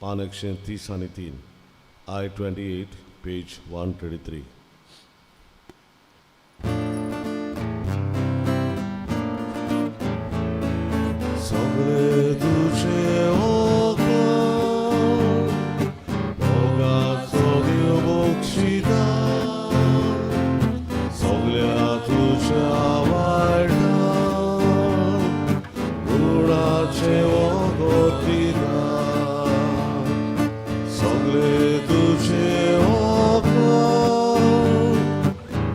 पान 133 I-28 page 123. सगळे तुझे भोगाचो देव बक्षिता सगळ्या तुझ्या वायटान गुणाचे वगोतिता सगळे तुझे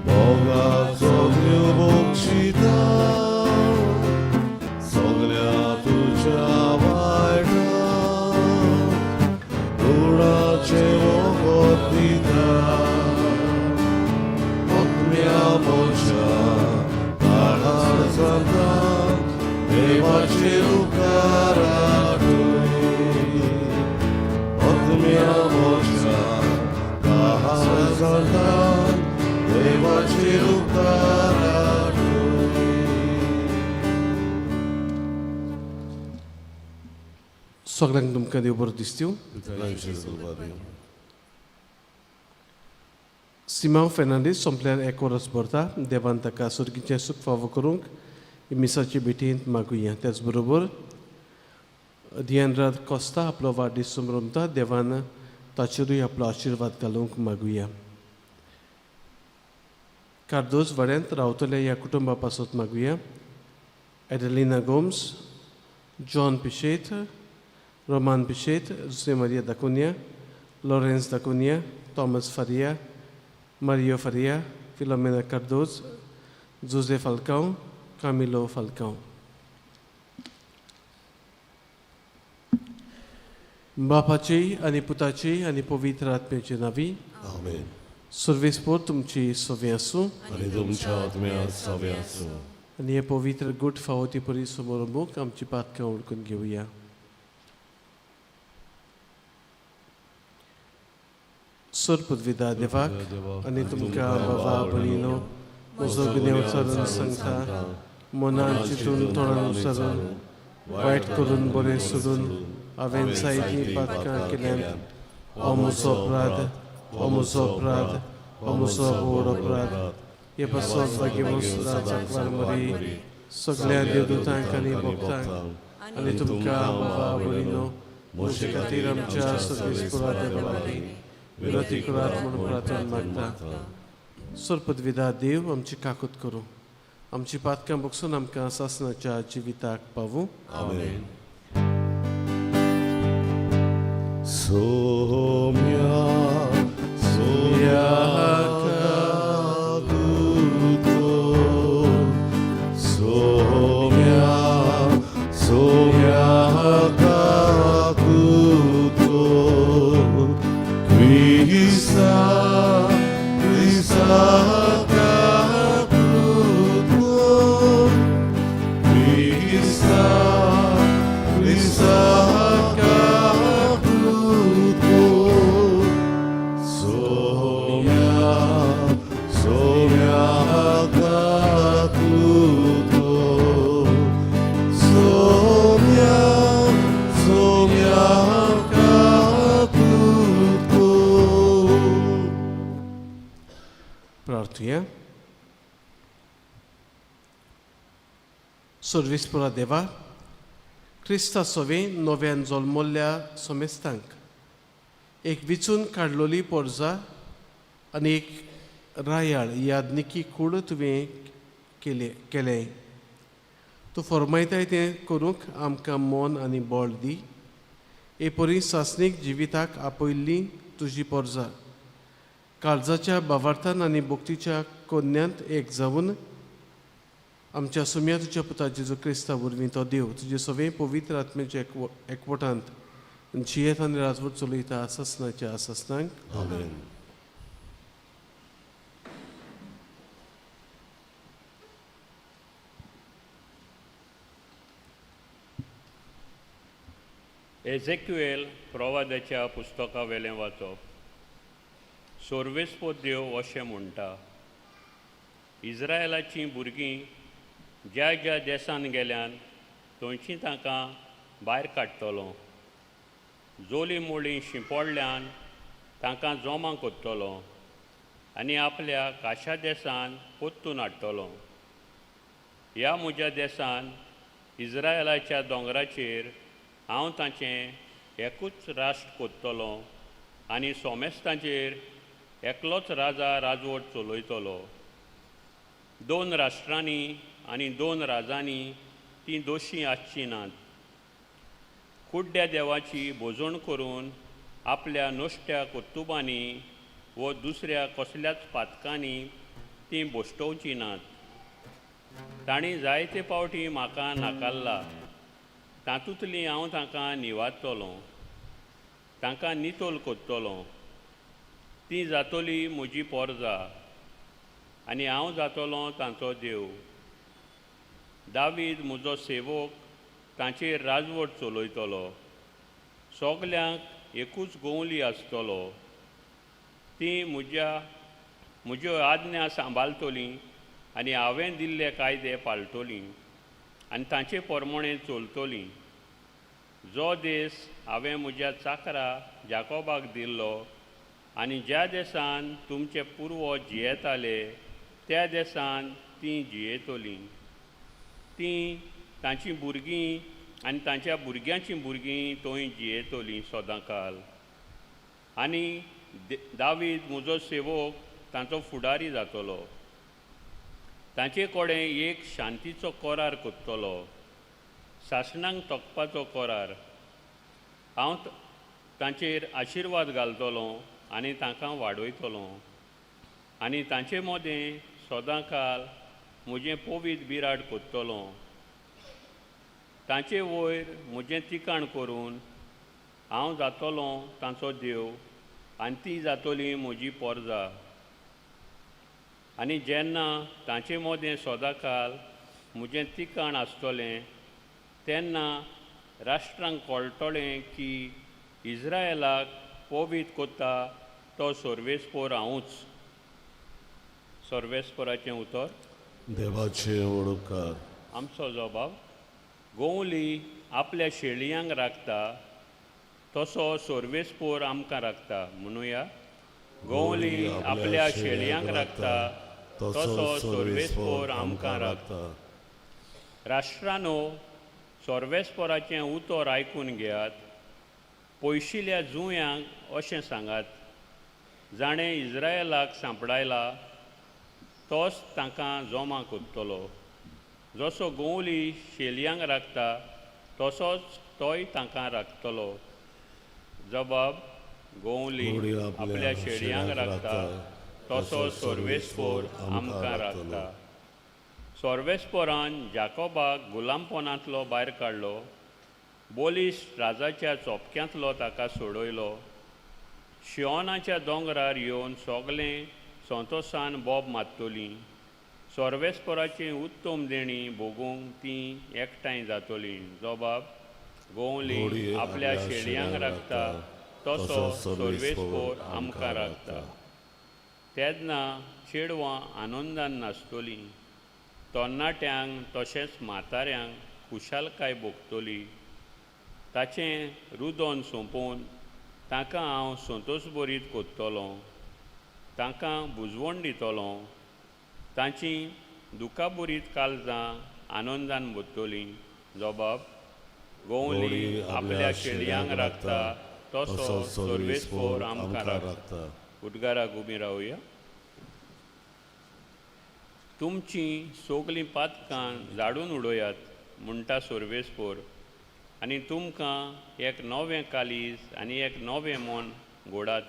भोगाचो देव बक्षिता सगळ्या तुझ्या वायटान गुणाचे वगोतिता आत्म्या म्हज्या काळार जाता देवाचे उपकार आत्म्या म्हज्या काळार जाता देवाचे उपकार सगळ्यांक तुमकां देव बरो दीस दिवं. सिमांव फेर्नांडीस सोंपल्यार 1 वरस भरता. देवान ताका सुर्गीचें सूख फावो करूंक मिसाची भेटींत मागुया. त्याच बरोबर दियानराद कोस्ता आपलो वाडदीस मनयता. देवान ताचेरूय आपलो आशिर्वाद घालूंक मागुया. कार्दोज वाड्यांत रावतल्या ह्या कुटुंबा पासत मागुया. एडेलिना गोम्स, जॉन पिशेत, रोमान पिशेत, जुसे मारिया दाकुनिया, लॉरेन्स दाकुनिया, थॉमस फारिया, मारियो फारिया, फिलोमेना कार्दोज, जुजे फाल्कांव, कामिलो फाल्कांव. बापाची आनी पुताची आनी पवित्र आत्म्याची नावी. आमेन. सर्वेस्पोर तुमची सोवी आसूं आनी तुमच्या आत्म्यात सवे आसूं. आनी हे पवित्र गूट फावो परी समोर बूक आमची पातकां ओळखून घेवया. सर पदवीदार देवाक आनी तुमकां बाबा भयणीनो म्हजो गुन्यांव विचारून सांगता. मनान चिंतून तोंडान विचारून वायट करून बरें सोडून हांवें जायतीं पातकां केल्यांत. हो म्हजो अपराध, हो म्हजो अपराध, हो म्हजो व्हड अपराध. हे पासत लागी वचून जाकवार मरी सगळ्या देवदूतांक आनी भक्तांक आनी तुमकां बाबा भयणीनो म्हजे खातीर आमच्या सर्वेस्पुरा देवा लागीं विनंती करात म्हणून प्रार्थना मागता. सर पदवीदार देव आमची काकूत करूं. आमची पातकां बगसून आमकां सासणाच्या जिविताक पावूं. आमेन. सोम्या सोम्या काकुतो सोम्या सोम्या काकुतो क्रिसा क्रिसा काकुतो क्रिसा क्रिसा प्रार्थूया. सर्वेस्पुरा देवा, क्रिस्ता सोवे नव्यान जल्मल्ल्या सोमेस्तांक एक विचून काडलोली पोरजा आनी एक रायाळ यादनिकी कूड तुवें केलें. तूं फरमायताय तें करूंक आमकां मोन आनी बळ दी. हे परी सासणीक जिविताक आपयल्ली तुजी पोरजा काळजाच्या भावार्थान आनी भक्तीच्या कोन्यांत एक जावन आमच्या सुम्या तुज्या पुता जेजू क्रिस्ता वरवीं तो देव तुजे सगळे पवित्र आत्म्याच्या एकवटांत जियेत आनी राजवट चलयता आसनाच्या आसनांक. आमेन. एझेक्युएल प्रवादाच्या पुस्तका वेलें वाचप. सोर्वेस्पो देव अशें म्हणटा, इस्रायलाचीं भुरगीं ज्या ज्या देशांत गेल्यान थंयची तांकां भायर काडटलो. जोली मोळी शिंपडल्यान तांकां जोमां कोत्तलो आनी आपल्या काशा देसान पोत्तून हाडटलो. ह्या म्हज्या देसान इस्रायलाच्या दोंगराचेर हांव ताचें एकूच राष्ट्र कोत्तलो आनी सोमेस्तांचेर एकलोच राजा राजवट चलयतलो. 2 राष्ट्रांनी आनी 2 राजांनी तीं दोशी आसची नात. कुड्ड्या देवाची भोजवण करून आपल्या नोश्ट्या कोत्तुबांनी व दुसऱ्या कसल्याच पातकांनी तीं बोश्टोवची नात. तांणी जायते पावटी म्हाका नाकारला. तातूंतली हांव तांकां निवाडटलों, तांकां नितोल कोत्तलों. तीं जातोली म्हजी पोरजां आनी हांव जातलों तांचो देव. दावीद म्हजो सेवक तांचेर राजवट चलयतलो. सगल्यांक एकूच गोवली आसतलो. तीं म्हज्यो आज्ञा सांबाळटलीं आनी हांवें दिल्ले कायदे पाळटलीं आनी तांचे प्रमाणें चलतलीं. जो देश हांवें म्हज्या चाकरा जाकोबाक दिल्लो आनी ज्या देसान तुमचे पुर्वज जियेताले त्या देसान तीं जियेतलीं. तीं तांचीं भुरगीं आनी तांच्या भुरग्यांचीं भुरगीं थंय जियेतलीं सदांकाल. आनी दावीद म्हजो सेवक तांचो फुडारी जातलो. तांचे कडेन एक शांतीचो करार कोत्तलो, सासणांक तोखपाचो करार. हांव तांचेर आशिर्वाद घालतलों आनी तांकां वाडयतलों आनी तांचे मोदें सदांकाल म्हजें पवित्र बिराड कोत्तलों. तांचे वयर म्हजें तिकाण करून हांव जातलों तांचो देव आनी ती जातली म्हजी पोरजां. आनी जेन्ना तांचे मोदें सदांकाल म्हजें तिकाण आसतलें तेन्ना राष्ट्रांक कळटलें की इस्रायलाक पवित्र कोत्ता तो सर्वेस्पोर हांवूच. सर्वेस्पोराचें उतर. देवाचे वळखार. आमचो जबाब. गोवली आपल्या शेळयांक राखता तसो सर्वेस्पोर आमकां राखता. म्हणुया, गोवली आपल्या शेळयांक राखता तसो सर्वेस्पोर आमकां राखता. राष्ट्रांनो, सर्वेस्पोराचें उतर आयकून घेयात. पयशिल्ल्या जुंयांक अशें सांगात, जाणें इस्रायलाक सांपडायला तोच तांकां जोमां कोत्तलो. जसो गोवली शेळयांक राखता तसोच तोय तांकां राखतलो. जबाब. गोवली आपल्या शेळयांक राखता तसो सर्वेस्पोर आमकां राखता. सर्वेस्पोरान जाकोबाक गुलामपणांतलो भायर काडलो. बोलिश्ट राजाच्या चोपक्यांतलो ताका सोडयलो. शियोनाच्या दोंगरार येवन सगलें संतोशान बोब मारतलीं. सर्वेस्पोराची उत्तम देणी भोगूंक तीं एकठांय जातलीं. जबाब. गोवली आपल्या शेळयांक राखता तसो सर्वेस्पोर आमकां राखता. तेन्ना चेडवां आनंदान नाचतलीं. तरणाट्यांक तशेंच म्हाताऱ्यांक खुशालकाय भोगतली. ताचें रुदन सोंपोवन तांकां हांव संतोश भरीत कोत्तलों. तांकां बुजवण दितलों. तांचीं दुखाबरीत काळजां आनंदान भरतलीं. जबाब. गोवली आपल्या शेळयांक राखता तसो सर्वेस्पोर आमकां राखता. उदगाराक उबी रावया. तुमचीं सगलीं पातकां झाडून उडयात म्हणटा सर्वेस्पोर, आनी तुमकां एक नवें कालीज आनी एक नवें मन घोडात.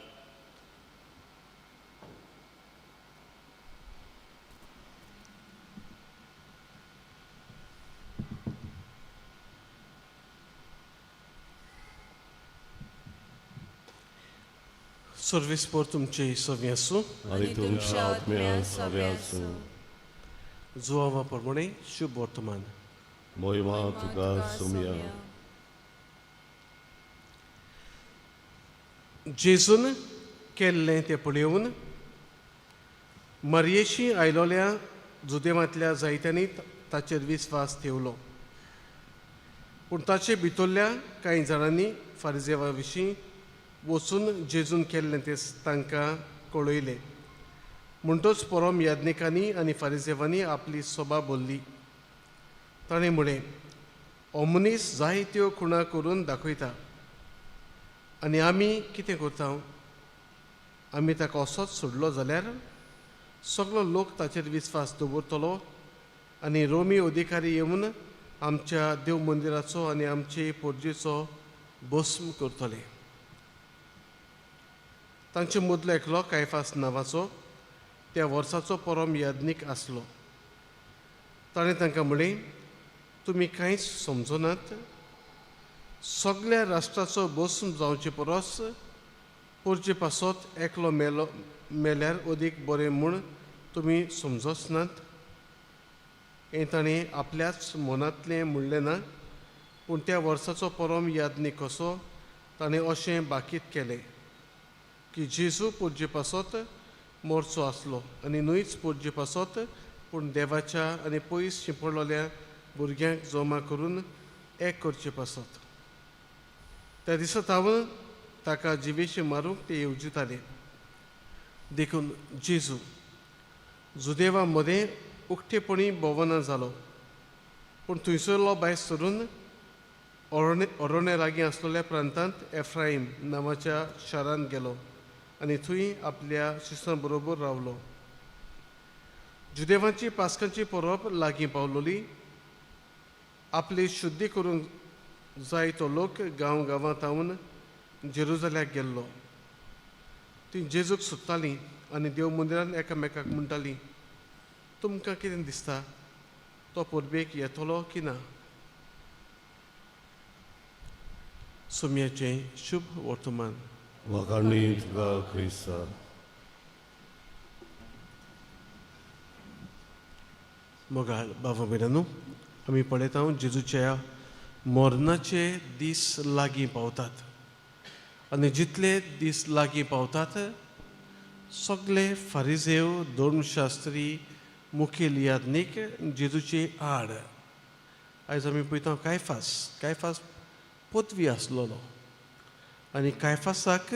सर्वेस्पोर तुमचे सवी आसूं. आनी तुमच्या आत्म्या सवे आसूं. जुवावा प्रमाणे शुभ वर्तमान. मोहिमा तुका सुमया. जेजून केल्लें तें पळयोवन मरयेशी आयलोल्या जुदेवांतल्या जायत्यांनी ताचेर विस्वास ठेवलो. पूण ताचे भितरल्या कांय जाणांनी फारिजेवा विशीं वचून जेजून केल्लें तें तांकां कळयलें. म्हणटच परम याज्ञिकांनी आनी फारिजेवांनी आपली सभा भरली. ताणें म्हळें, हो मनीस जायत्यो खुणा करून दाखयता आनी आमी कितें करता? आमी ताका असोच सोडलो जाल्यार सगळो लोक ताचेर विस्वास दवरतलो आनी रोमी अधिकारी येवन आमच्या देव मंदिराचो आनी आमचे पोरजेचो भस्म करतले. तांचे मदलो एकलो कायफास नांवाचो त्या वर्साचो परम याज्ञीक आसलो. ताणें तांकां म्हळें, तुमी कांयच समजनात. सगळ्या राष्ट्राचो भस्म जावचे परस पोरजे पासत एकलो मेल्यार अदीक बरें म्हूण तुमी समजच नात. हें ताणें आपल्याच मनांतलें म्हणलें ना, पूण त्या वर्साचो परम याज्ञीक कसो ताणें अशें बाकीत केलें की जेजू पोरजे पासत मरचो आसलो आनी न्हूच पोरजे पासत पूण देवाच्या आनी पयस शिंपडलेल्या भुरग्यांक जमा करून एक करचे पासत. त्या दिसा तावन ताका जिवेशी मारूंक ते येवजिताले. देखून जेजू जुदेवा मदें उक्तेपणी भोवना जालो, पूण थंयसरलो भायर सरून अरोणे लागीं आसलेल्या प्रांतांत एफ्राईम नांवाच्या शारांत गेलो आनी थंय आपल्या शिश्यां बरोबर रावलो. जुदेवांची पास्कांची परब लागीं पावलोली. आपली शुद्धी करूंक जाय तो लोक गांवांतावन जेरुजल्याक गेल्लो. ती जेजूक सोदतालीं आनी देव मंदिरान एकामेकाक म्हणटालीं, तुमकां कितें दिसता? तो परबेक येतलो की ना? सुमयाचें शुभ वर्तमान. वखाणी तुका क्रिस्ता. मोगाळ बाबा भयणांनो, आमी पळयता जेजूच्या मरणाचे दीस लागीं पावतात आनी जितले दीस लागीं पावतात सगळे फारिजेव, धर्मशास्त्री, मुखेल याज्ञीक जेजूची आड. आयज आमी पळयता कायफास पदवी आसलेलो आनी कायफासाक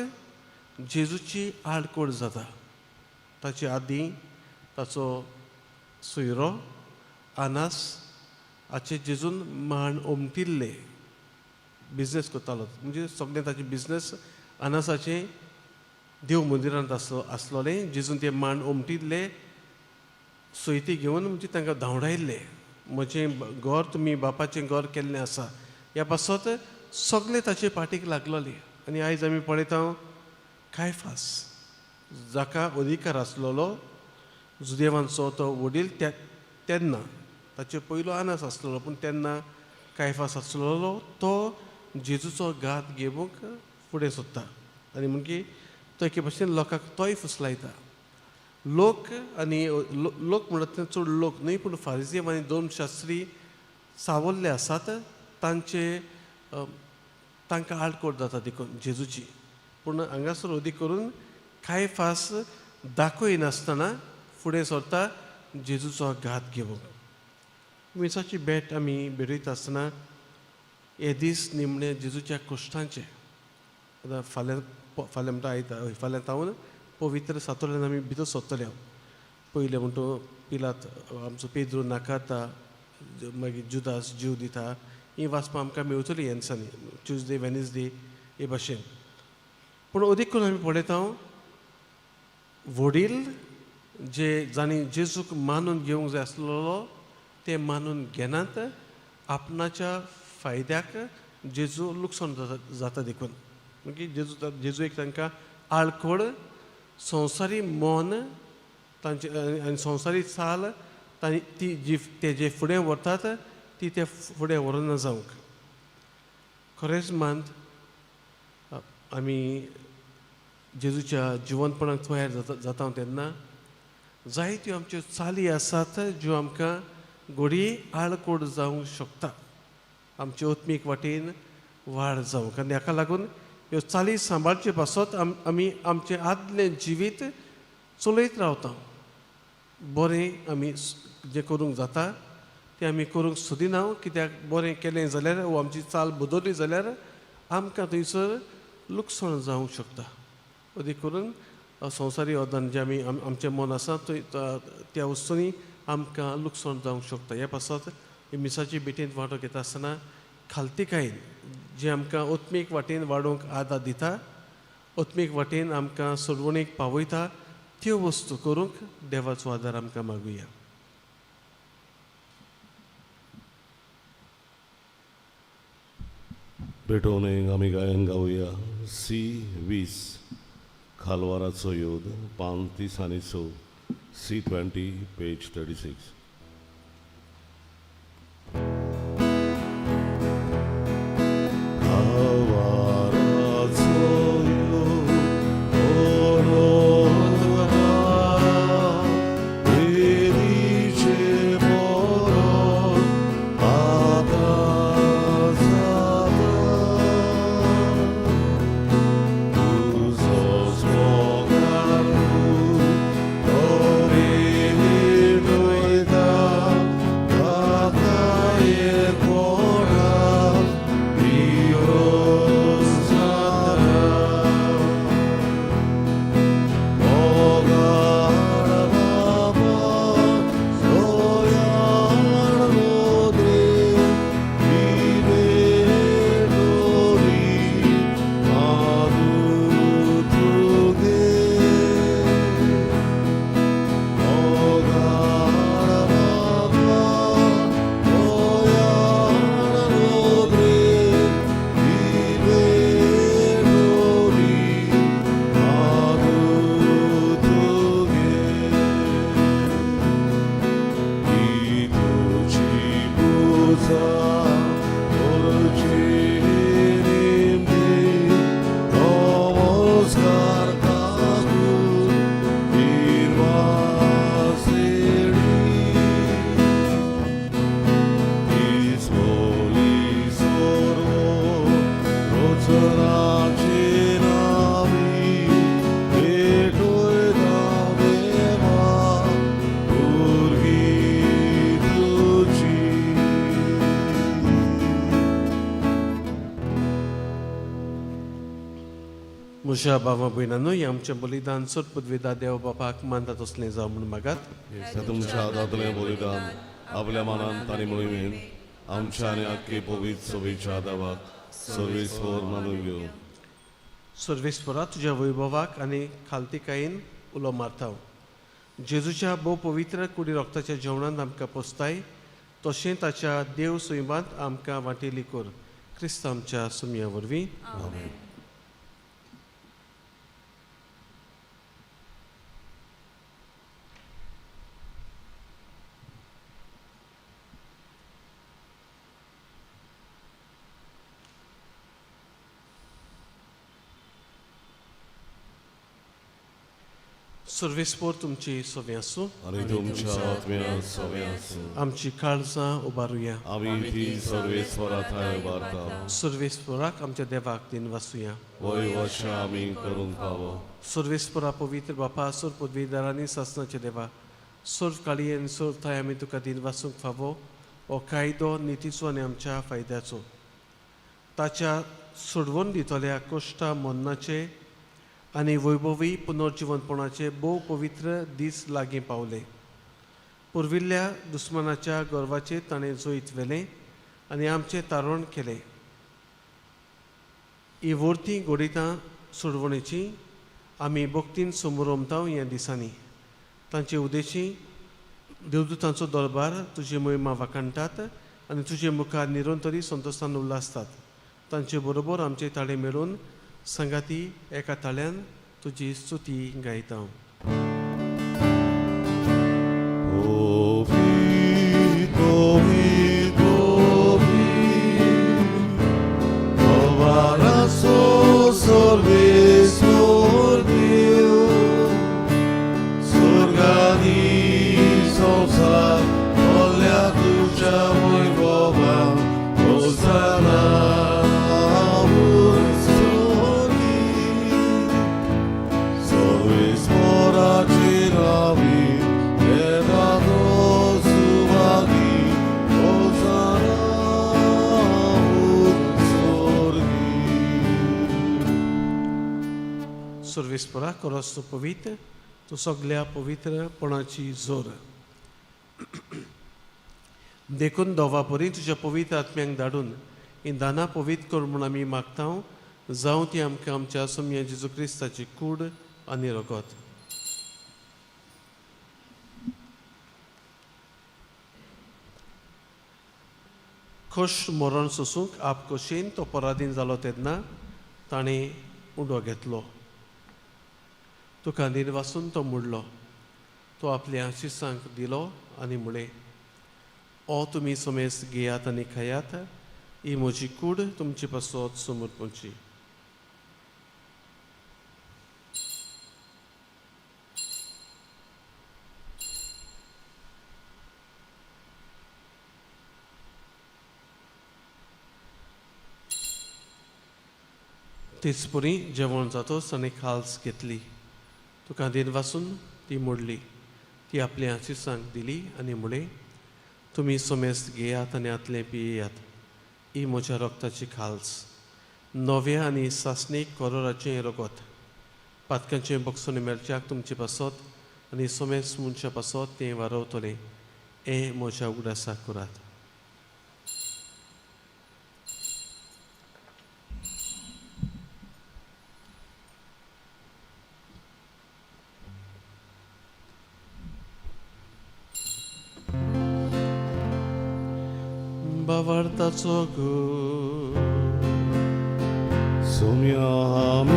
जेजूची आडकोड जाता. ताचे आदीं ताचो सोयरो आनास हाचे जेजून मांड उमटिल्ले बिजनेस करतालो. म्हणजे सगळें ताचें बिजनेस आनासाचें देव मंदिरांत आसलोलें. जेजून ते मांड उमटिल्ले सोयती घेवन म्हणजे तांकां धांवडायल्ले. म्हजें घर तुमी बापाचें घर केल्लें आसा ह्या पासत सगळे ताचे पाटीक लागलोले. आनी आयज आमी पळयता कायफास जाका अधिकार आसलोलो जुदेवांचो तो वडील तेन्ना, ताचे पयलो आनास आसलेलो पूण तेन्ना कायफास आसलेलो, तो जेजूचो घात घेवंक फुडें सोदता आनी म्हणजे तो एके भाशेन लोकांक तोय फुसलायता. लोक आनी लोक म्हणत ते चड लोक न्हय पूण फारिजेव आनी धर्मशास्त्री सावरले आसात. तांकां आडकोड जाता देखून जेजूची. पूण हांगासर अदीक करून कायफास दाखयनासतना फुडें सरता जेजूचो घात घेवंक. मिसाची भेट आमी भेटयता आसतना हे दीस निमणे जेजूच्या कश्टांचे. आतां फाल्यां म्हणटा आयता फाल्यां तावन पवित्र सातोळ्यान आमी भितर सरतले. पयलें म्हणटा पिलात आमचो पेद्रू नाकारता, मागीर जुदास जीव दिता, ही वाचपां आमकां मेळटली ह्या दिसांनी ट्युजडे वेनसडे हे भाशेन. पूण अदीक करून आमी पळयता वडील जे जाणी जेजूक मानून घेवंक जाय आसलेलो ते मानून घेनात. आपणाच्या फायद्याक जेजू लुकसाण जाता देखून. म्हणजे जेजू एक तांकां आळकोड, संवसारी मन तांचे आनी संवसारी चाल ते जे फुडें व्हरतात ती ते फुडें व्हरना जावंक. खरेंच मात आमी जेजूच्या जिवंतपणाक तयार जाता तेन्ना जायत्यो आमच्यो चाली आसात ज्यो आमकां घडी आळकोड जावंक शकता आमचे आत्मीक वाटेन वाड जावंक. आनी हाका लागून ह्यो चाली सांबाळचे पासत आमी आमचें आदलें जिवीत चलयत रावता. बरें आमी जें करूंक जाता तें आमी करूंक सोदिना. कित्याक बरें केलें जाल्यार वो आमची चाल बदलली जाल्यार आमकां थंयसर लुकसाण जावंक शकता. अदी करून संवसारी ओदान जे आमी आमचें मन आसा त्या वस्तूंनी आमकां लुकसाण जावंक शकता. ह्या पासत मिसाची भेटेंत वांटो घेता आसतना खालतीकायेन जे आमकां ओत्मीक वाटेन वाडोवंक आदार दिता, ओत्मीक वाटेन आमकां सोडवणेक पावयता, त्यो वस्तू करूंक देवाचो आदार आमकां मागुया. पेटोवनेक आमी गायन गावया C20 खालवाराचो योद पान 30 आनी 4 C20 पेज 36. म्हज्या भावा भयणांनो, हें आमचें बलिदान सत पदवेदार देव बापाक मानता तसलें जावं म्हूण मागात. तुमच्या दातलें बलिदान आपल्या मनान तांणी मोहिमेन आमच्या आनी आख्खे पवित्र सभेच्या देवाक सर्वेस्वर मानून घेवन सर्वेस्परा तुज्या वैभवाक आनी खालतीकायेन उलो मारता. जेजूच्या भोव पवित्र कुडी रोगताच्या जेवणांत आमकां पोसताय, तशें ताच्या देव सैमांत आमकां वांटेली कर. क्रिस्त आमच्या सुमया वरवीं. आमेन. सर्वेस्पोर तुमची सवय आसूं आनी तुमच्या आत्म्या सवय आसूं. आमची काळजां उबारुया. आमी ती सर्वेस्वराथाय उबारता. सर्वेस्पोराक आमच्या देवाक दिन वासुया. वय वर्षा आमी करूंक पावो. सर्वेस्पोरा पवित्र बापा, सोर पदवीदारांनी सासणाचे देवा, सोर काळयेन सोर थाय आमी तुका दिन वासूंक फावो. हो कायदो नितीचो आनी आमच्या फायद्याचो. ताच्या सोडवून दितल्या कोश्टा मन्नाचे आनी वैभवी पुनर्जिवनपणाचे भोव पवित्र दीस लागीं पावले. पुर्विल्ल्या दुस्मानाच्या गर्वाचे ताणें जोईत वेलें आनी आमचें तारण केलें. ही वर्ती घोडितां सोडवणेची आमी भक्तीन समोर उमताव ह्या दिसांनी. तांचे उदेशी देवदूतांचो दरबार तुजी महिमा वाखाणटात आनी तुजे मुखार निरंतरी संतोशान उल्हासतात. तांचे बरोबर आमचे ताळे मेळून संगाती एका ताळ्यान तुजी स्तुती गायता. सर्वेस्परा खरोच तूं पवित्र, तूं सगळ्या पवित्रपणाची जोर. देखून दोवा परी तुज्या पवित्र आत्म्यांक धाडून ही दानां पवित्र कर म्हूण आमी मागता. जावं ती आमकां आमच्या सोम्या जेजू क्रिस्ताची कूड आनी रगत. खोश मरण सोसूंक आप खोशेन तो पराधीन जालो तेन्ना ताणें उडो घेतलो. तुका निर्वासून तो मुडलो. तो आपल्या शिसांक दिलो आनी म्हळें, ओ तुमी समेस घेयात आनी खायात, ही म्हजी कूड तुमची पासत समर्पणची. तीच परी जेवण जातोच ताणें खाल्स घेतली. तुका निर्वासून ती मोडली. ती आपल्या शिसांक दिली आनी म्हळें, तुमी समेस घेयात आनी आतलें पियेयात, ही म्हज्या रक्ताची खाल्स, नव्या आनी सासणीक कोरोराचें रगत, पातकांचें बक्षून मेळच्याक तुमचे पासत आनी समेस मनशा पासत तें वारवतलें. हें म्हज्या उगडासाक करात. Bawartaco gór. 소명함이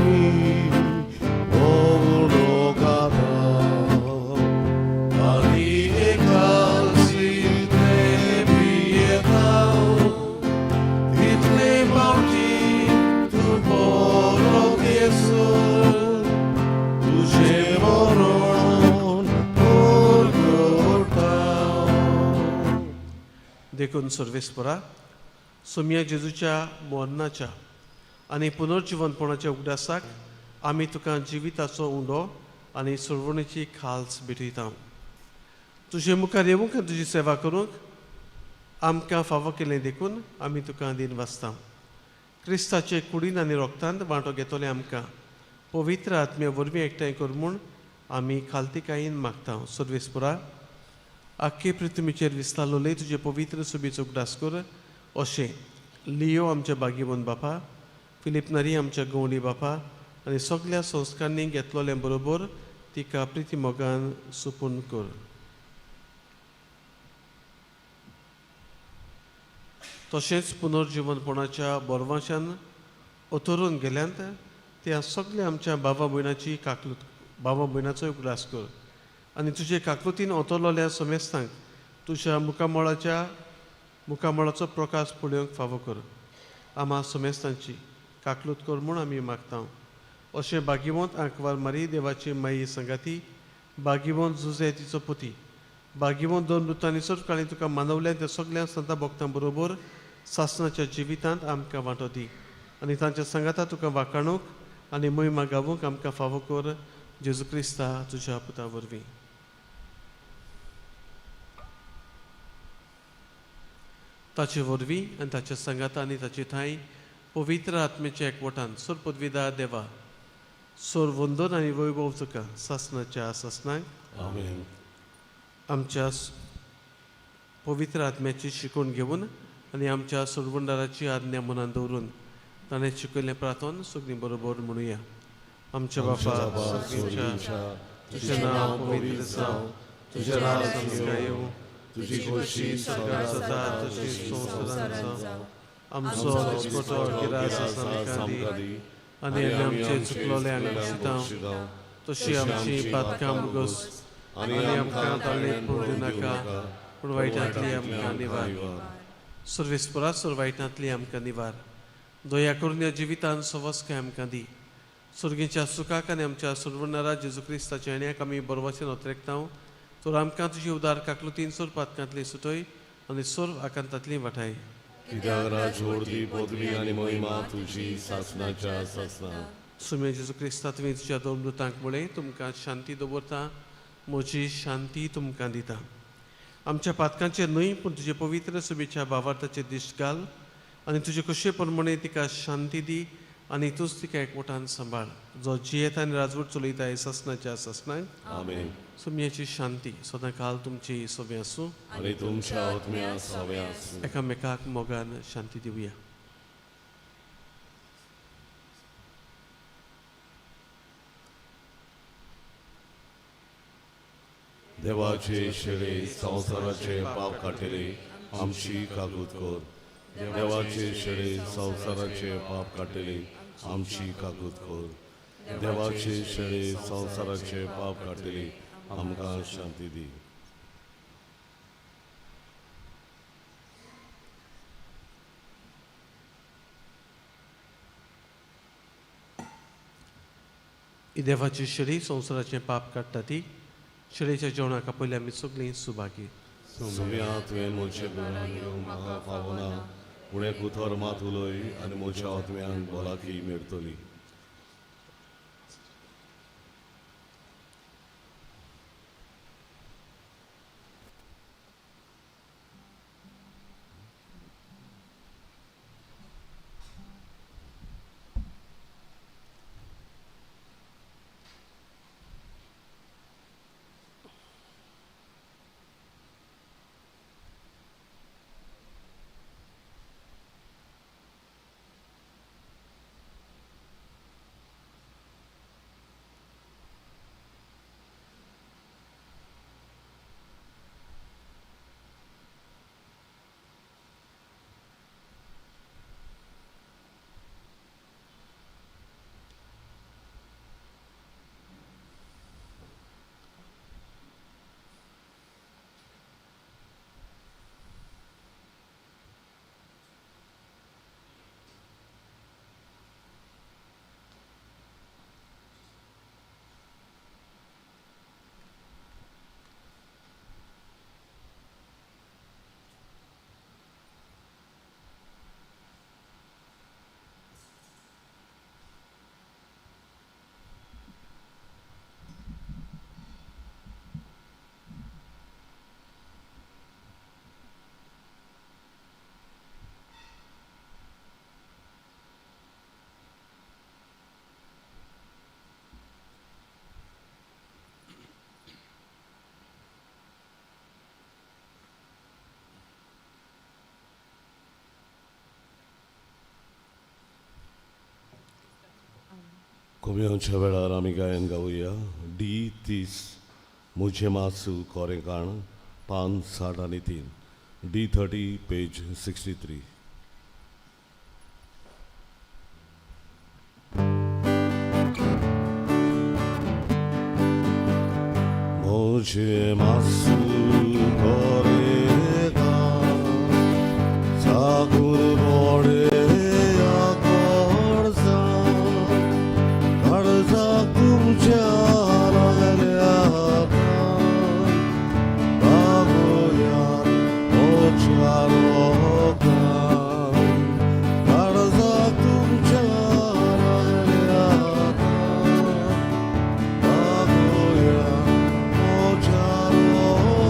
오로가다 아리에 갈실 때 비에다오 뒷내 바우티 두 보로게스 두제 모론 올골다오. देखून सर्वेस्परा सोम्या जेजूच्या मरणाच्या आनी पुनर्जिवनपणाच्या उगडासाक आमी तुका जिविताचो उंडो आनी सुरवणेची खाल्स भेटयता. तुजे मुखार येवंक आनी तुजी सेवा करूंक आमकां फावो केलें देखून आमी तुका दिन वाचता. क्रिस्ताचे कुडीन आनी रोगतांत वांटो घेतले आमकां पवित्र आत्म्या वरवीं एकठांय कर म्हूण आमी खालतीकायेन मागता. सर्वेस्परा आख्खे पृथ्वीचेर विस्तारलोले तुजे पवित्र सुबेचो उगडास कर. अशें लियो आमच्या बागीवन बापा, फिलिप नारी आमच्या गवळी बापा आनी सगळ्या संस्कारांनी घेतलोले बरोबर तिका प्रिती मोगान सुपून कर. तशेंच पुनर्जिवनपणाच्या बोरवांशान उतरून गेल्यांत त्या सगळ्या आमच्या भावा भयणाचो उगडास कर. आनी तुजे काकलुतीन ओतरलोल्या समेस्तांक तुज्या मुखामळाचो प्रकाश पळोवंक फावो कर. आम्हा समेस्तांची काकलूत कर म्हूण आमी मागता. अशें बागीवंत आंकवार मारी देवाची माई संगाती, बागीवंत जुजे तिचो पुती, बागीवंत दोन मृतांनी काळी तुका मानवल्या त्या सगळ्या संतां भक्तां बरोबर सासणाच्या जिवितांत आमकां वांटो दी आनी तांच्या संगाता तुका वाखाणूक आनी महिमा गावूंक आमकां फावो कर. जेजू क्रिस्ता तुज्या पुता वरवीं. ताचे वरवीं आनी ताच्या संगाता आनी ताची थाय पवित्र आत्म्याच्या एकवटान सोर पदवीदार देवा, सोर वंदन आनी वैभव तुका सासणाच्या सासणाक आमेन. आमच्या पवित्र आत्म्याची शिकवण घेवन आनी आमच्या सोरवंडाराची आज्ञा मनान दवरून ताणें शिकयल्लें प्रार्थन सगळीं बरोबर म्हणुया. आमच्या बापा तुजें नांव पवित्र जावं, तुजें राज येवं, तुजी खोशी स्वर्गांत जाता तशी संवसारांत जावं. आमचो दिसपटो गिरास आमकां दी आनी आमचे चुकलोल्यांक शिताव तशी आमची पातकां मुगस आनी आमकां ताळें पडूं नाका पूण वायटांतली आमकां निवार. सर्वेस्परा सोर वायटांतली आमकां निवार. दया करून ह्या जिवितांत सवस्काय आमकां दी. सुर्गेच्या सुखाक आनी आमच्या सुरवणारा जेजू क्रिस्ताच्या येण्याक आमी बरोवचें नोतरेकता. तर आमकां तुजी उदार काकलुतीन सोर पातकांतली सुटय आनी सोर आकांतांतली वाठाय. कित्याक राजवडती पदवी आनी महिमा तुजी सासणाच्या सासणा. सुमे जेजू क्रिस्ता तुवें तुज्या दोन मृतांक म्हळें तुमकां शांती दवरता, म्हजी शांती तुमकां दिता. आमच्या पातकांचेर न्हय पूण तुजे पवित्र सुबेच्या भावार्थाचेर दिश्ट घाल आनी तुजे कशे प्रमाणे तिका शांती दी आनी तूंच तिका एकवटान सांबाळ जो जियेत आनी राजवट चलयता ससनाच्या ससनाक आमेन. सुमयेची शांती सदां काल तुमची सोबे आसूं आणि तुमच्या आत्म्या सव्या आसूं. एकामेकाक मोगान शांती दिवया. देवाचे शेळे संसाराचे पाप काटिले आमची काकूत कोर. देवाचे शेळे संसाराचे पाप काटिले आमची काकूत कोर. देवाचे शेळे संसाराचे पाप काटिले आमकां शांती दी. ही देवाची शेळी संवसाराचें पाप काडटा ती शेळेच्या जेवणाक पयलीं आमी सगळीं सुभागी. सुम्या तुवें म्हजे गुणां घेवन म्हाका फावना पुणे कुथोर मात उलय आनी म्हज्या आत्म्यांक भलाकी मेळटली. कोंबयांच्या वेळार आमी गायन गावया. D30 मुझे मासू कोरेकाण पान 60 आनी 3. D30 page 63. मुझे मासू कोरेकाण सागुर बोडे Oh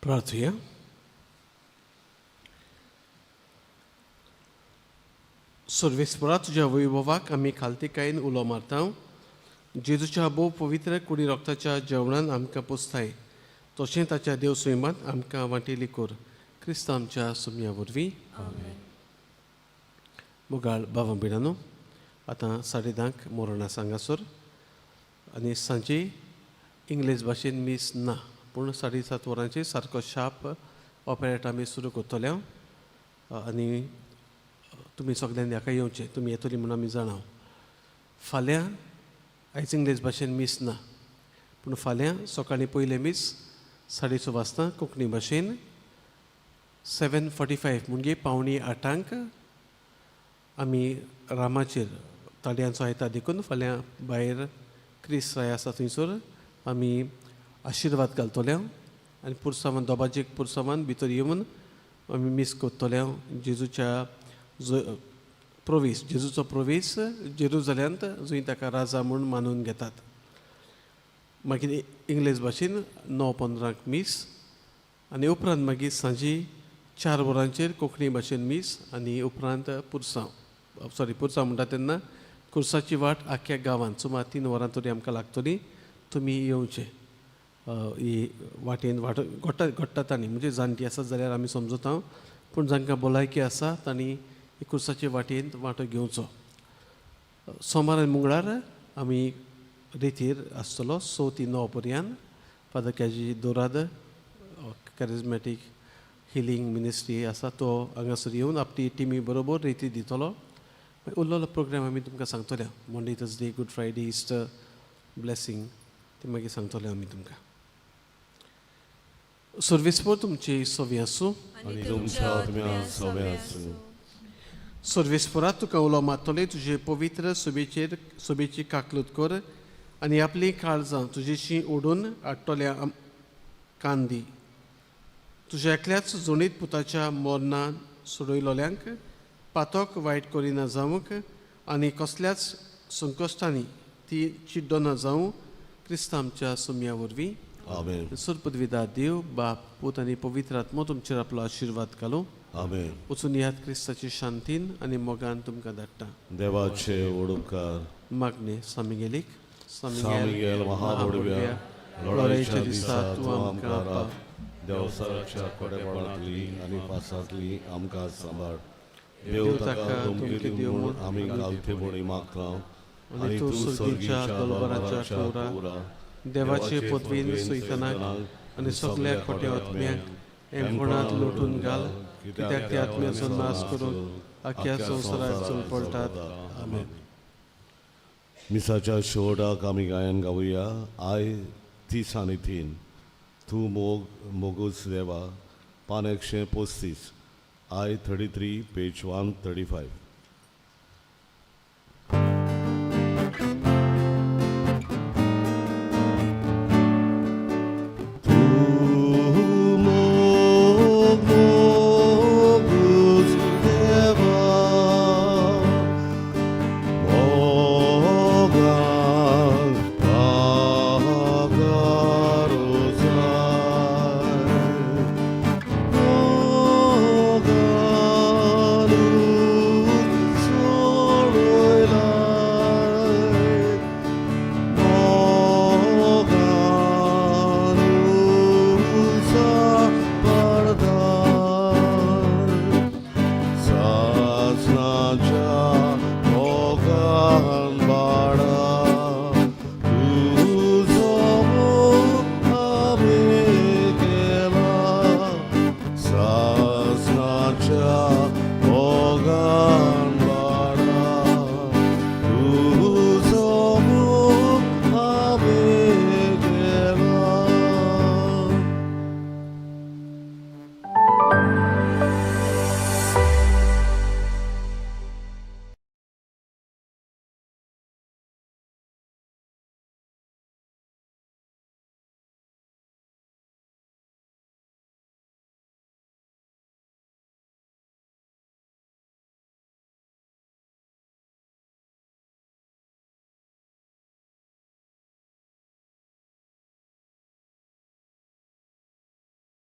प्रार्थूया. सर्वेस्परा तुझ्या वैभवाक आमी खालतीकायेन उलो मारता. जेजूच्या भोव पवित्र कुडी रोगताच्या जेवणान आमकां पोसताय, तशें ताच्या देव सैमात आमकां वांटेली कोर. क्रिस्त आमच्या सुमया वरवीं. मुगाळ बाबा बिडानो, आतां 10:30 मोरणां सांगासर आनी सांजे इंग्लीश भाशेन मीस ना, पूण 7:30 वरांचेर सारको शार्प ऑपेरेट आमी सुरू करतले. आनी तुमी सगळ्यांनी हाका येवचें. तुमी येतली म्हणून आमी जाणा. फाल्यां आयज इंग्लीश भाशेन मीस ना, पूण फाल्यां सकाळीं पयलें मीस 6:30 वाजता कोंकणी भाशेन 7:45 म्हणजे 7:45 आमी रामाचेर ताड्यांचो आयतार देखून फाल्यां भायर क्रिस राय आसा थंयसर आमी आशिर्वाद घालतले. आनी पुरसांवान दोबाजेक पुरसांवान भितर येवन आमी मीस करतले. जेजूचो प्रवेश जेरुजल्यांत जंय ताका राजा म्हूण मानून घेतात. मागीर इंग्लीश भाशेन 9:15 मीस आनी उपरांत मागीर सांजी 4 वरांचेर कोंकणी भाशेन मीस आनी उपरांत पुरसांव म्हणटा तेन्ना खुर्साची वाट आख्या गांवांत सुमार 3 वरां तरी आमकां लागतली. तुमी येवचें. ही वाटेन घडटा तांणी म्हणजे जाणटी आसात जाल्यार आमी समजता, पूण जांकां भलायकी आसा तांणी खुर्साचे वाटेन वांटो घेवचो. सोमार आनी मंगळार आमी रितीर आसतलो 6 ते 9 पर्यंत. फादर कॅजी दोराद कॅरिझमॅटीक हिलींग मिनिस्ट्री आसा तो हांगासर येवन आपली टिमी बरोबर रिती दितलो. उरलेलो प्रोग्राम आमी तुमकां सांगतले. Monday Thursday Good Friday Easter blessing ते मागीर सांगतले आमी तुमकां. सर्वेस्पर तुमची सवी आसूं. आनी तुमच्या आत्म्या सवे आसूं. सर्वेस्परात तुका उलो मारतले. तुजे पवित्र सोबेची काकलूत कर आनी आपली काळजां तुजेशी ओडून हाडटल्या कांदी. तुज्या एकल्याच जोडीत पुताच्या मोरणां सोडयलोल्यांक पातोक वायट करिना जावंक आनी कसल्याच संकश्टांनी ती चिड्डो ना जावं. क्रिस्त आमच्या सुमया वरवीं. आमेन. सुरपदविदा देव बाप पूत आनी पवित्र आत्मो तुमचेर आपलो आशिर्वाद घालूं. आमेन. वचून याद क्रिस्ताची शांतीन आनी मोगान तुमकां धाडटा. देवाचे ओडुपकार. मागणे सामिगेलीक. सामिगेल महाबडव्या लढाईच्या दिसा तूं आमकां राब. देवसराच्या कोडेपणांतली आनी पासांतली आमकां सांबाळ. देव ताका तुमके दिव म्हूण आमी घालते बोडी मागता. आनी तूं सर्गीच्या दलबराच्या कोरा देवाचे पदवीन सैतानाक आनी सगळ्या खोट्या आत्म्यांक एमपणांत लोटून घाल, कित्याक ते आत्म्याचो नाश करून आख्या संवसाराक चलपडटात. आमेन. मिसाच्या शेवटाक आमी गायन गावुया. आय 30 आनी 3 तूं मोगूच देवा. पान 135. I 33 page 135.